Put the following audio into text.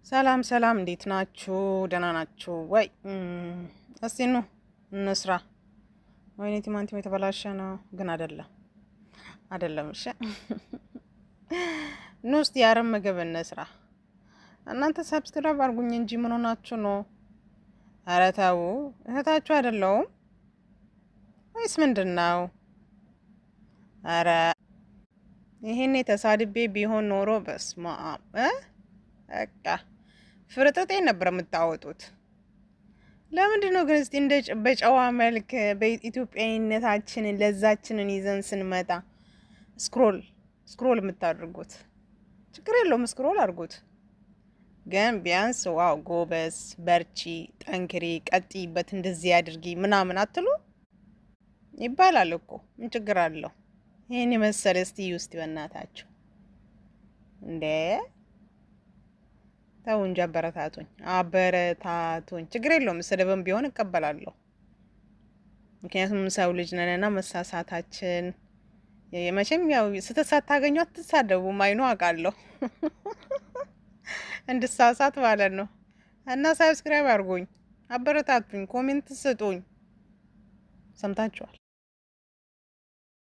ሰላም ሰላም፣ እንዴት ናችሁ? ደህና ናችሁ ወይ? እስቲ ኑ እንስራ። ወይኔ ቲማንቲም የተበላሸ ነው ግን አይደለም። እሺ ኑ እስቲ የአረብ ምግብ እንስራ። እናንተ ሰብስክራይብ አድርጉኝ እንጂ ምን ሆናችሁ ነው? ኧረ ተው፣ እህታችሁ አይደለሁም ወይስ ምንድን ነው? ኧረ ይሄኔ ተሳድቤ ቢሆን ኖሮ በስመ አብ በቃ ፍርጥጤ ነበር የምታወጡት። ለምንድን ነው ግን እስቲ እንደ በጨዋ መልክ በኢትዮጵያዊነታችንን ለዛችንን ይዘን ስንመጣ ስክሮል የምታደርጉት? ችግር የለውም ስክሮል አድርጉት፣ ግን ቢያንስ ዋው ጎበዝ፣ በርቺ፣ ጠንክሪ፣ ቀጥይበት፣ እንደዚህ አድርጊ ምናምን አትሉ ይባላል እኮ። ምን ችግር አለው? ይሄን የመሰለ እስቲ ውስጥ በእናታችሁ እንዴ ተው እንጂ አበረታቱኝ። ችግር የለውም ስድብም ቢሆን እቀበላለሁ። ምክንያቱም ሰው ልጅ ነንና መሳሳታችን መቼም ያው ስህተት ሳታገኙ አትሳደቡም። አይኑ አውቃለሁ እንድሳሳት ማለት ነው። እና ሰብስክራይብ አድርጉኝ፣ አበረታቱኝ፣ ኮሜንት ስጡኝ። ሰምታችኋል።